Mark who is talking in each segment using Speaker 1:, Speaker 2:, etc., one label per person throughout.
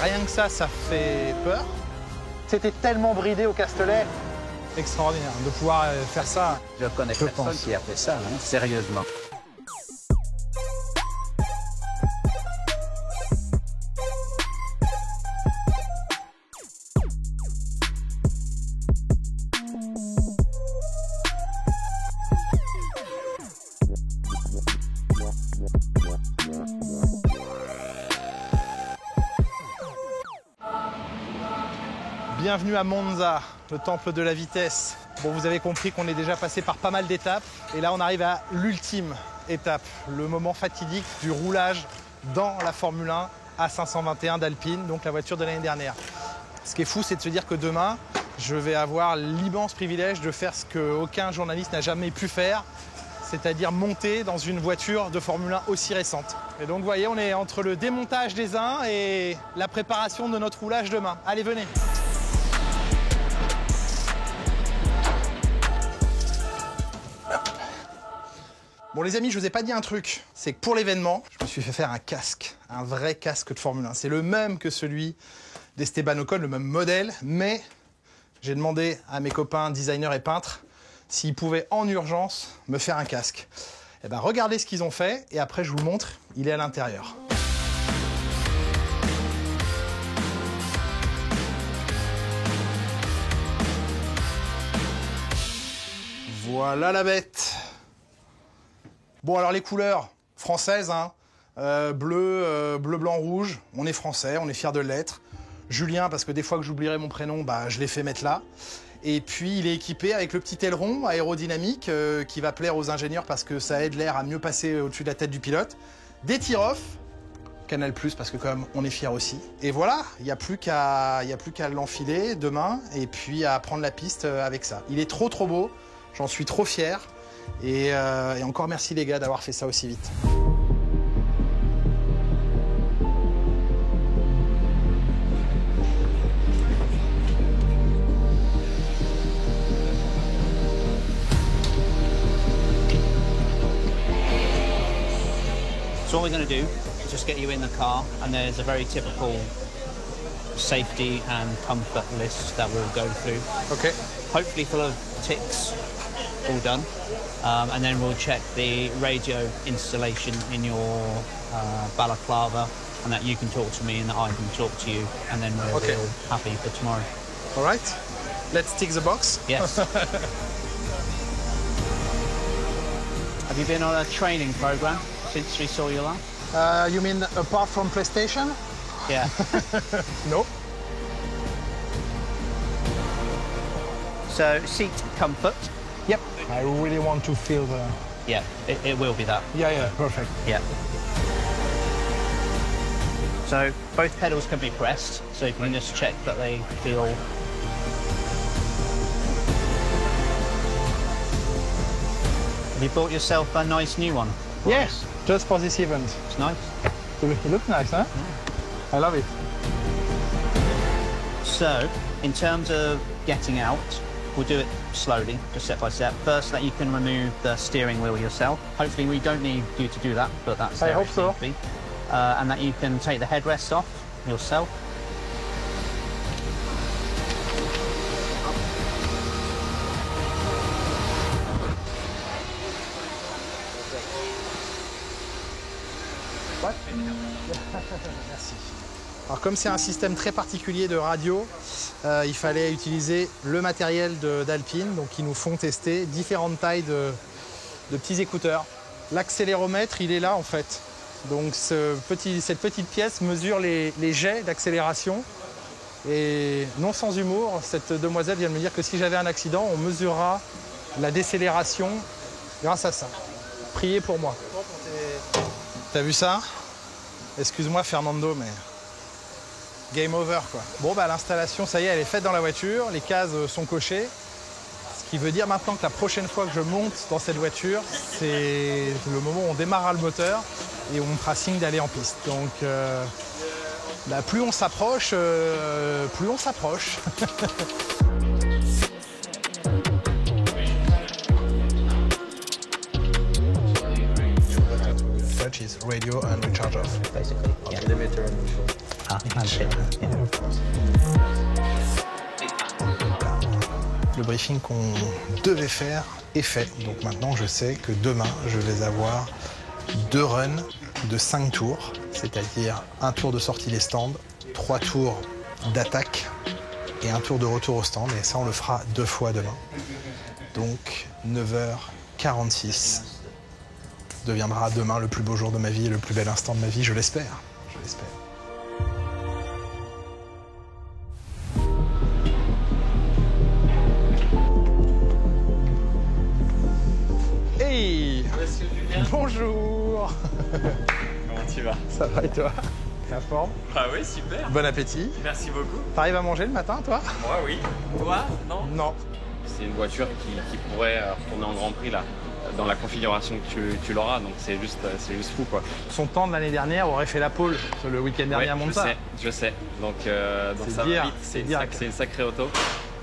Speaker 1: Rien que ça fait peur.
Speaker 2: C'était tellement bridé au Castellet.
Speaker 1: Extraordinaire de pouvoir faire ça.
Speaker 3: Je connais personne qui a fait ça, hein, sérieusement.
Speaker 1: Bienvenue à Monza, le temple de la vitesse. Bon, vous avez compris qu'on est déjà passé par pas mal d'étapes. Et là, on arrive à l'ultime étape, le moment fatidique du roulage dans la Formule 1 à 521 d'Alpine, donc la voiture de l'année dernière. Ce qui est fou, c'est de se dire que demain, je vais avoir l'immense privilège de faire ce qu'aucun journaliste n'a jamais pu faire, c'est-à-dire monter dans une voiture de Formule 1 aussi récente. Et donc, vous voyez, on est entre le démontage des uns et la préparation de notre roulage demain. Allez, venez. Bon les amis, je vous ai pas dit un truc, c'est que pour l'événement, je me suis fait faire un casque, un vrai casque de Formule 1. C'est le même que celui d'Esteban Ocon, le même modèle, mais j'ai demandé à mes copains designers et peintres s'ils pouvaient en urgence me faire un casque. Eh ben regardez ce qu'ils ont fait et après je vous montre, il est à l'intérieur. Voilà la bête. Bon, alors les couleurs françaises, hein, bleu, blanc, rouge, on est français, on est fiers de l'être. Julien, parce que des fois que j'oublierai mon prénom, bah, je l'ai fait mettre là. Et puis il est équipé avec le petit aileron aérodynamique qui va plaire aux ingénieurs parce que ça aide l'air à mieux passer au-dessus de la tête du pilote. Des tir-off, Canal+, parce que quand même on est fiers aussi. Et voilà, il n'y a plus qu'à l'enfiler demain et puis à prendre la piste avec ça. Il est trop beau, j'en suis trop fier. Et encore merci les gars d'avoir fait ça aussi vite.
Speaker 3: So what we're going to do is just get you in the car, and there's a very typical safety and comfort list that we'll go through.
Speaker 1: Okay.
Speaker 3: Hopefully full of ticks, all done. And then we'll check the radio installation in your balaclava, and that you can talk to me and that I can talk to you, and then we'll be all happy for tomorrow.
Speaker 1: All right, let's tick the box.
Speaker 3: Yes. Have you been on a training program since we saw you last?
Speaker 1: You mean apart from PlayStation?
Speaker 3: Yeah.
Speaker 1: No.
Speaker 3: So seat comfort.
Speaker 1: Yep. I really want to feel the...
Speaker 3: Yeah, it will be that.
Speaker 1: Yeah, perfect.
Speaker 3: Yeah. So both pedals can be pressed, so you can just check that they feel. Have you bought yourself a nice new one?
Speaker 1: Yes, just for this event.
Speaker 3: It's nice.
Speaker 1: It looks nice, huh? Yeah. I love it.
Speaker 3: So, in terms of getting out, we'll do it slowly, just step by step. First, that you can remove the steering wheel yourself. Hopefully we don't need you to do that, but that's
Speaker 1: I hope so.
Speaker 3: And that you can take the headrest off yourself.
Speaker 1: Merci. Alors comme c'est un système très particulier de radio, il fallait utiliser le matériel d'Alpine, donc ils nous font tester différentes tailles de petits écouteurs. L'accéléromètre, il est là en fait. Donc cette petite pièce mesure les jets d'accélération. Et non sans humour, cette demoiselle vient de me dire que si j'avais un accident, on mesurera la décélération grâce à ça. Priez pour moi. T'as vu ça? Excuse-moi Fernando, mais game over quoi. Bon bah l'installation, ça y est, elle est faite dans la voiture, les cases sont cochées. Ce qui veut dire maintenant que la prochaine fois que je monte dans cette voiture, c'est le moment où on démarrera le moteur et où on me fera signe d'aller en piste. Donc bah, plus on s'approche, plus on s'approche. Is radio and recharge off.
Speaker 3: Basically, yeah.
Speaker 4: Limiter and
Speaker 1: Le briefing qu'on devait faire est fait. Donc maintenant, je sais que demain, je vais avoir 2 runs de 5 tours, c'est-à-dire un tour de sortie des stands, 3 tours d'attaque et un tour de retour au stand. Et ça, on le fera 2 fois demain. Donc 9h46 deviendra demain le plus beau jour de ma vie et le plus bel instant de ma vie, je l'espère. Je l'espère. Hey! Bonjour!
Speaker 4: Comment tu vas?
Speaker 1: Ça va et toi? La forme?
Speaker 4: Ah oui, super.
Speaker 1: Bon appétit.
Speaker 4: Merci beaucoup.
Speaker 1: T'arrives à manger le matin, toi?
Speaker 4: Moi, oui. Toi, non?
Speaker 1: Non.
Speaker 4: C'est une voiture qui pourrait retourner en Grand Prix, là, dans la configuration que tu l'auras, donc c'est juste fou, quoi.
Speaker 1: Son temps de l'année dernière aurait fait la pole le week-end dernier à Monza.
Speaker 4: Je sais. Donc ça
Speaker 1: dire,
Speaker 4: va vite, c'est une sacrée auto.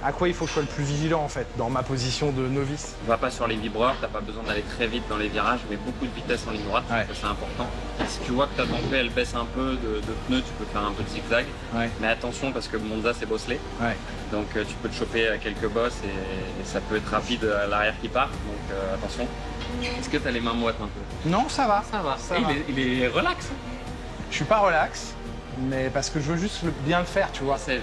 Speaker 1: À quoi il faut que je sois le plus vigilant, en fait, dans ma position de novice?
Speaker 4: Va pas sur les vibreurs, t'as pas besoin d'aller très vite dans les virages, mais beaucoup de vitesse en ligne droite,
Speaker 1: Ouais.
Speaker 4: c'est important. Si tu vois que ta tempête elle baisse un peu de pneus, tu peux faire un peu de zigzag.
Speaker 1: Ouais.
Speaker 4: Mais attention parce que Monza c'est bosselé.
Speaker 1: Ouais.
Speaker 4: Donc tu peux te choper à quelques bosses et ça peut être rapide à l'arrière qui part. Donc attention. Est-ce que tu as les mains moites un peu?
Speaker 1: Non, ça va.
Speaker 4: Ça va.
Speaker 1: Ça
Speaker 4: Et
Speaker 1: va.
Speaker 4: il est relax.
Speaker 1: Je suis pas relax, mais parce que je veux juste bien le faire, tu vois.
Speaker 4: Je sais.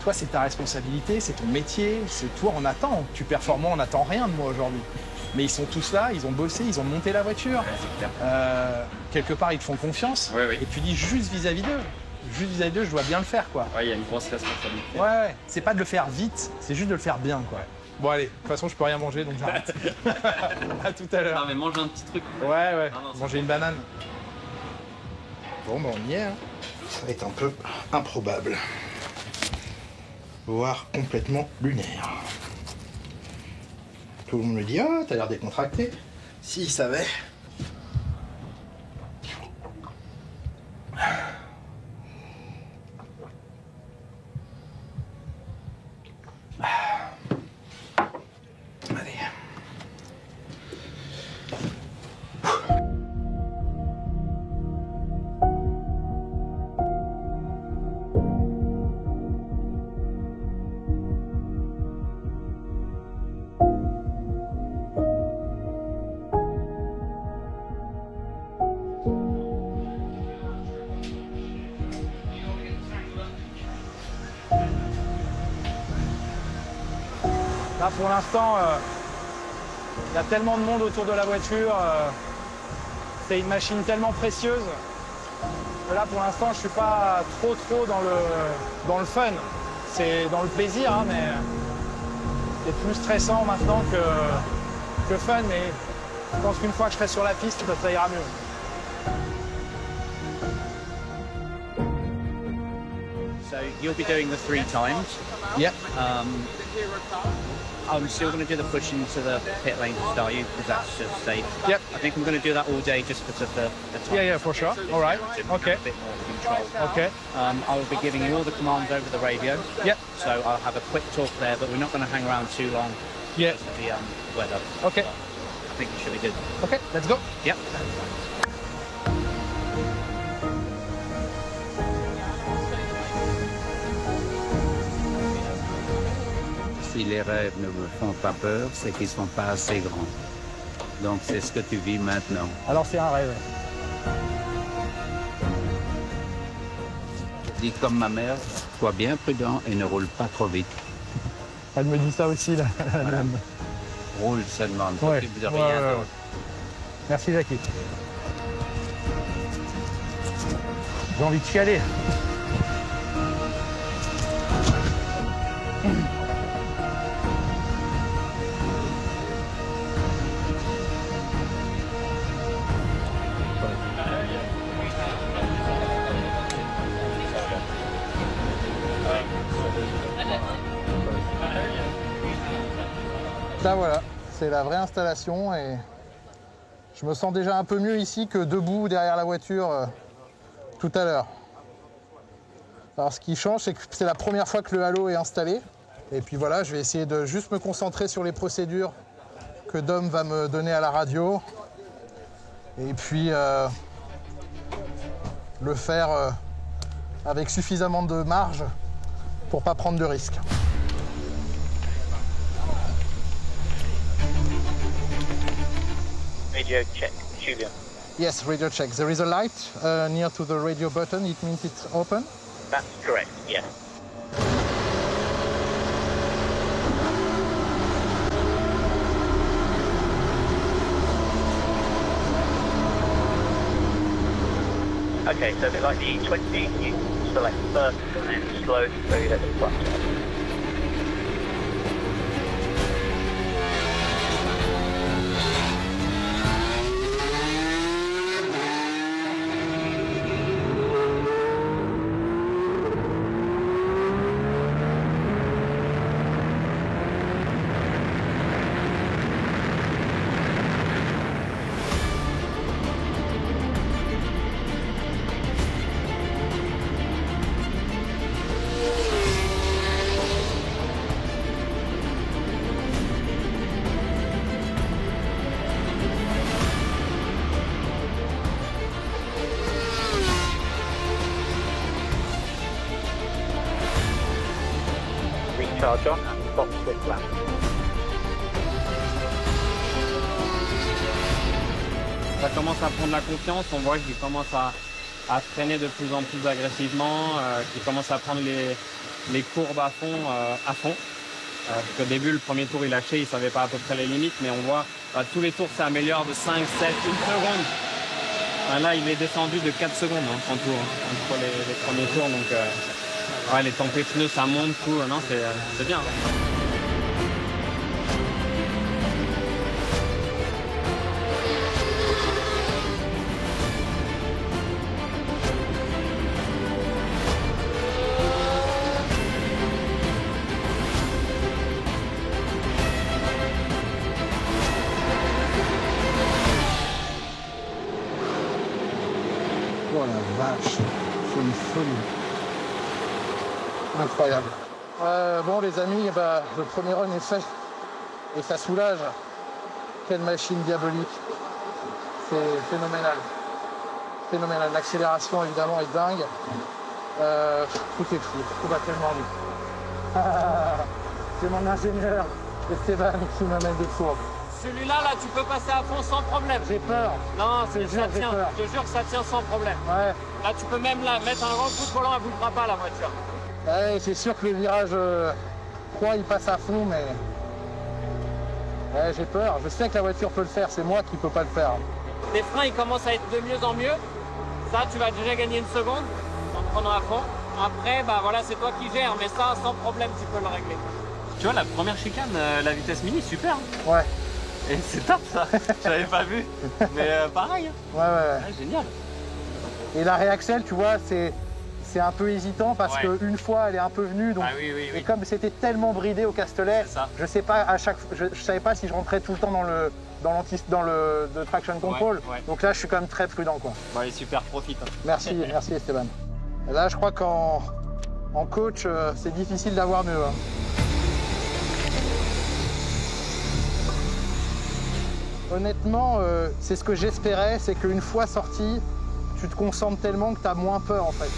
Speaker 1: Toi, c'est ta responsabilité, c'est ton métier, c'est toi, on attend. Tu performes, on n'attend rien de moi aujourd'hui. Mais ils sont tous là, ils ont bossé, ils ont monté la voiture.
Speaker 4: Ouais, c'est clair.
Speaker 1: Quelque part, ils te font confiance.
Speaker 4: Oui, oui.
Speaker 1: Et tu dis juste vis-à-vis d'eux. Juste vis-à-vis d'eux, je dois bien le faire, quoi.
Speaker 4: Ouais, il y a une grosse responsabilité.
Speaker 1: Ouais. C'est pas de le faire vite, c'est juste de le faire bien, quoi. Bon, allez, de toute façon, je peux rien manger, donc j'arrête. À tout à l'heure.
Speaker 4: Non, mais mange un petit truc.
Speaker 1: Ouais.
Speaker 4: Non,
Speaker 1: Manger une banane. Bon, ben on y est. Hein. Ça va être un peu improbable. Voire complètement lunaire. Tout le monde me dit « Ah, t'as l'air décontracté. » S'ils savaient. Allez. Là, pour l'instant, il y a tellement de monde autour de la voiture. C'est une machine tellement précieuse. Que là, pour l'instant, je suis pas trop dans le fun. C'est dans le plaisir, hein, mais c'est plus stressant maintenant que fun. Mais je pense qu'une fois que je serai sur la piste, ça ira mieux.
Speaker 3: So you'll be doing the 3 times.
Speaker 1: Yep.
Speaker 3: I'm still going to do the push into the pit lane to start you because that's just safe.
Speaker 1: Yep.
Speaker 3: I think I'm going to do that all day just because of the time.
Speaker 1: Yeah, for sure. All right. Okay.
Speaker 3: A bit more control.
Speaker 1: Okay.
Speaker 3: I will be giving you all the commands over the radio.
Speaker 1: Yep.
Speaker 3: So I'll have a quick talk there, but we're not going to hang around too long
Speaker 1: Yeah.
Speaker 3: because of the weather.
Speaker 1: Okay.
Speaker 3: I think it should be good.
Speaker 1: Okay, let's go.
Speaker 3: Yep.
Speaker 5: Si les rêves ne me font pas peur, c'est qu'ils ne sont pas assez grands. Donc c'est ce que tu vis maintenant.
Speaker 1: Alors c'est un rêve.
Speaker 5: Dis comme ma mère, sois bien prudent et ne roule pas trop vite.
Speaker 1: Elle me dit ça aussi, là.
Speaker 5: Roule seulement, ne
Speaker 1: Ouais.
Speaker 5: t'occupe de
Speaker 1: Ouais,
Speaker 5: rien
Speaker 1: ouais,
Speaker 5: d'autre.
Speaker 1: ouais. Merci, Jackie. J'ai envie de chialer. Là voilà, c'est la vraie installation et je me sens déjà un peu mieux ici que debout derrière la voiture tout à l'heure. Alors ce qui change, c'est que c'est la première fois que le halo est installé. Et puis voilà, je vais essayer de juste me concentrer sur les procédures que Dom va me donner à la radio. Et puis le faire avec suffisamment de marge pour pas prendre de risques.
Speaker 6: Radio check, Julian.
Speaker 1: Yes, radio check. There is a light near to the radio button. It means it's open.
Speaker 6: That's correct, yes. Okay, so a bit like the E20, you select first and then slow so you let the front. Recharge on and stop switch lap.
Speaker 4: Ça commence à prendre la confiance, on voit qu'il commence à freiner de plus en plus agressivement, qu'il commence à prendre les courbes à fond. Parce qu'au début, le premier tour, il lâchait, il ne savait pas à peu près les limites, mais on voit tous les tours s'améliorent de 5, 7, 1 seconde. Là, il est descendu de 4 secondes en tour, entre les premiers tours. Donc, les tempêtes pneus, ça monte, tout. Non, c'est bien.
Speaker 1: Oh la vache, c'est une folie. Incroyable. Bon les amis, le premier run est fait et ça soulage. Quelle machine diabolique. C'est phénoménal. Phénoménal. L'accélération évidemment est dingue. Tout est fou, tout va tellement vite. C'est mon ingénieur Esteban qui m'amène des courbes.
Speaker 4: Celui-là, tu peux passer à fond sans problème.
Speaker 1: J'ai peur.
Speaker 4: Non,
Speaker 1: Je te jure, j'ai peur.
Speaker 4: Je te jure que ça tient sans problème.
Speaker 1: Ouais.
Speaker 4: Là, tu peux même mettre un grand coup de volant, elle ne bougera pas la voiture.
Speaker 1: Ouais, c'est sûr que le virage 3 il passe à fond, mais ouais, j'ai peur. Je sais que la voiture peut le faire, c'est moi qui peux pas le faire.
Speaker 4: Les freins, ils commencent à être de mieux en mieux. Ça, tu vas déjà gagner 1 seconde en prenant à fond. Après, voilà, c'est toi qui gères, mais ça, sans problème, tu peux le régler. Tu vois, la première chicane, la vitesse mini, super. Hein.
Speaker 1: Ouais.
Speaker 4: Et c'est top, ça. Je l'avais pas vu. Mais pareil. Hein.
Speaker 1: Ouais.
Speaker 4: Génial.
Speaker 1: Et la réaxel, tu vois, c'est un peu hésitant parce qu'une fois, elle est un peu venue. Donc,
Speaker 4: oui.
Speaker 1: Et comme c'était tellement bridé au Castellet, je sais pas, je savais pas si je rentrais tout le temps dans le traction control.
Speaker 4: Ouais.
Speaker 1: Donc là, je suis quand même très prudent, quoi.
Speaker 4: Bon, allez, super, profite. Hein.
Speaker 1: Merci Esteban. Et là, je crois qu'en coach, c'est difficile d'avoir mieux. Hein. Honnêtement, c'est ce que j'espérais, c'est qu'une fois sorti, tu te concentres tellement que tu as moins peur en fait.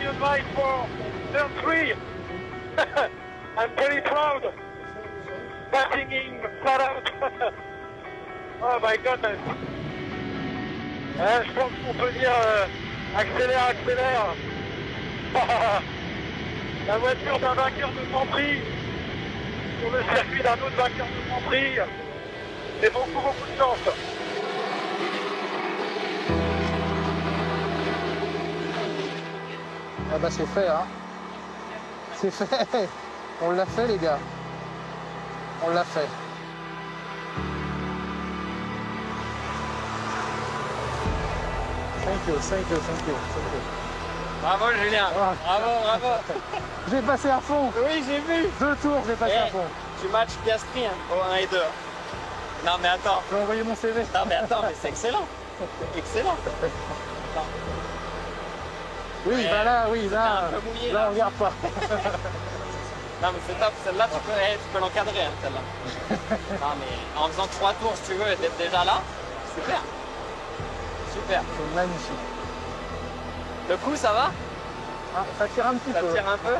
Speaker 6: the advice for turn 3. I'm very proud. Passing in flat out. Oh my goodness. Je pense qu'on peut dire accélère, accélère. La voiture d'un vainqueur de Grand Prix sur le circuit d'un autre vainqueur de Grand Prix. C'est beaucoup de chance.
Speaker 2: Ah bah c'est fait, hein. C'est fait. On l'a fait, les gars. On l'a fait. Thank you, thank you, thank you, thank you.
Speaker 4: Bravo Julien, bravo.
Speaker 2: J'ai passé à fond.
Speaker 4: Oui, j'ai vu.
Speaker 2: 2 tours, j'ai passé à fond.
Speaker 4: Tu matches Piastri au 1 et 2. Non mais attends.
Speaker 2: Je vais envoyer mon CV.
Speaker 4: Non mais attends, mais c'est excellent. Excellent.
Speaker 2: Oui, bah là, oui, là.
Speaker 4: un peu mouillé,
Speaker 2: là,
Speaker 4: là.
Speaker 2: on regarde pas.
Speaker 4: Non mais c'est top, celle-là tu peux l'encadrer, hein, celle-là. Non mais en faisant 3 tours si tu veux et d'être déjà là, super. Super.
Speaker 2: C'est magnifique.
Speaker 4: Le coup ça va?
Speaker 2: Ah, ça tire un petit peu.
Speaker 4: Ça tire un peu?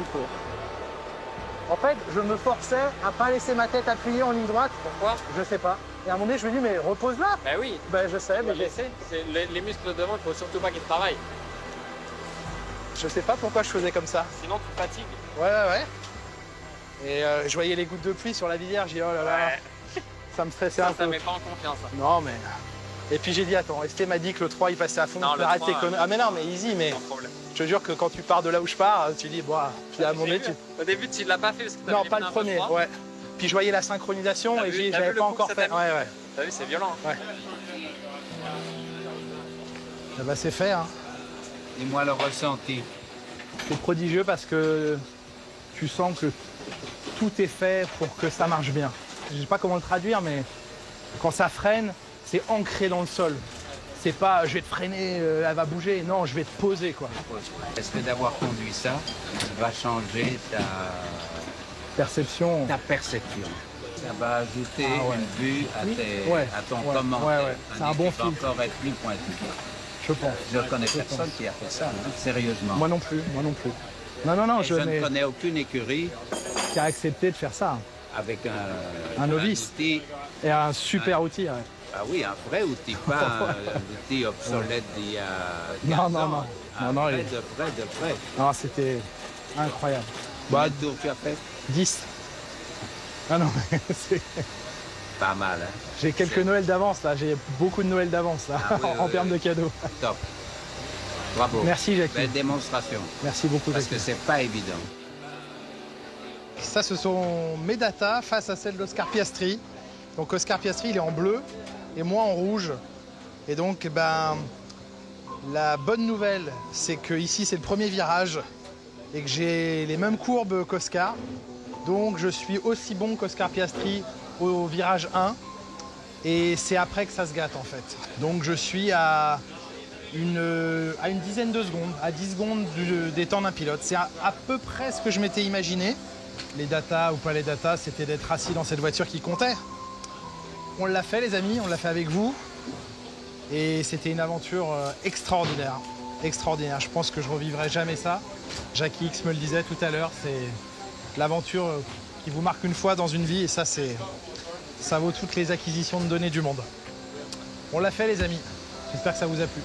Speaker 2: En fait, je me forçais à pas laisser ma tête appuyée en ligne droite.
Speaker 4: Pourquoi?
Speaker 2: Je sais pas. Et à un moment donné, je me dis, mais repose-la.
Speaker 4: Ben oui.
Speaker 2: Ben je sais, mais
Speaker 4: Je sais. Les muscles devant, il faut surtout pas qu'ils travaillent.
Speaker 1: Je sais pas pourquoi je faisais comme ça.
Speaker 4: Sinon tu fatigues.
Speaker 1: Ouais. Et je voyais les gouttes de pluie sur la visière, j'ai dit oh là là, ça me stressait un peu.
Speaker 4: Ça met pas en confiance. Ça.
Speaker 1: Non mais... Et puis j'ai dit attends, Esté m'a dit que le 3 il passait à fond,
Speaker 4: Non,
Speaker 1: tu peux
Speaker 4: le
Speaker 1: arrêter
Speaker 4: 3,
Speaker 1: Ah mais non mais easy, mais
Speaker 4: Sans problème.
Speaker 1: je te jure que quand tu pars de là où je pars, tu dis bon, puis à un moment donné,
Speaker 4: Au début tu l'as pas fait parce que
Speaker 1: Non, pas le premier, ouais. Puis je voyais la synchronisation
Speaker 4: T'as
Speaker 1: et
Speaker 4: vu
Speaker 1: j'avais
Speaker 4: le
Speaker 1: pas
Speaker 4: coup
Speaker 1: encore
Speaker 4: que ça
Speaker 1: fait.
Speaker 4: t'a mis
Speaker 1: Ouais.
Speaker 4: T'as vu, c'est violent.
Speaker 1: Ah bah c'est fait, hein.
Speaker 5: Dis-moi le ressenti.
Speaker 1: C'est prodigieux parce que tu sens que tout est fait pour que ça marche bien. Je sais pas comment le traduire, mais quand ça freine, c'est ancré dans le sol. C'est pas je vais te freiner, elle va bouger. Non, je vais te poser quoi.
Speaker 5: Est-ce que d'avoir conduit ça va changer
Speaker 1: Perception.
Speaker 5: ta perception? Ça va ajouter une vue à ton commentaire.
Speaker 1: Ouais. C'est un bon film.
Speaker 5: encore être plus pointu.
Speaker 1: Je pense.
Speaker 5: Je ne connais personne qui a fait ça, hein, sérieusement.
Speaker 1: Moi non plus. Non,
Speaker 5: je ne connais aucune écurie
Speaker 1: qui a accepté de faire ça.
Speaker 5: avec
Speaker 1: Un novice.
Speaker 5: outil.
Speaker 1: Et un super outil. Ouais.
Speaker 5: Ah oui, un vrai outil, pas un outil obsolète d'il y a 15
Speaker 1: Non.
Speaker 5: ans.
Speaker 1: Non,
Speaker 5: De près.
Speaker 1: Non, c'était incroyable.
Speaker 5: Combien de tours tu as fait?
Speaker 1: 10. Ah non, mais c'est...
Speaker 5: Pas mal, hein?
Speaker 1: J'ai quelques Noëls d'avance là, j'ai beaucoup de Noëls d'avance là, en termes de cadeaux.
Speaker 5: Top. Bravo.
Speaker 1: Merci Jackie.
Speaker 5: Belle démonstration.
Speaker 1: Merci beaucoup
Speaker 5: Parce
Speaker 1: Jackie.
Speaker 5: que c'est pas évident.
Speaker 1: Ça, ce sont mes datas face à celles d'Oscar Piastri. Donc Oscar Piastri, il est en bleu et moi en rouge. Et donc, la bonne nouvelle, c'est que ici c'est le premier virage et que j'ai les mêmes courbes qu'Oscar. Donc je suis aussi bon qu'Oscar Piastri au virage 1. Et c'est après que ça se gâte en fait. Donc je suis à une dizaine de secondes, à 10 secondes des temps d'un pilote. C'est à peu près ce que je m'étais imaginé. Les datas ou pas les datas, c'était d'être assis dans cette voiture qui comptait. On l'a fait les amis, on l'a fait avec vous. Et c'était une aventure extraordinaire. Extraordinaire. Je pense que je revivrai jamais ça. Jackie X me le disait tout à l'heure, c'est l'aventure qui vous marque une fois dans une vie et ça vaut toutes les acquisitions de données du monde. On l'a fait les amis. J'espère que ça vous a plu.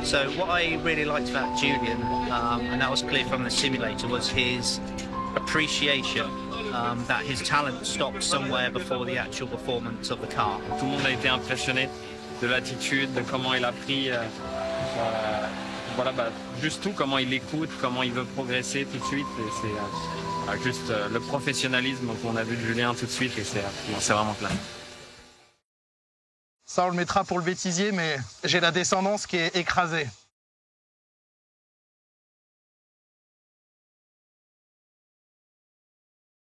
Speaker 3: So what I really liked about Julian, and that was clear from the simulator, was his appreciation that his talent stopped somewhere before the actual performance of the car.
Speaker 4: Tout le monde a été impressionné de l'attitude, de comment il a pris, juste tout, comment il écoute, comment il veut progresser tout de suite. Et c'est juste le professionnalisme qu'on a vu de Julien tout de suite et c'est vraiment clair.
Speaker 1: Ça, on le mettra pour le bêtisier, mais j'ai la descendance qui est écrasée.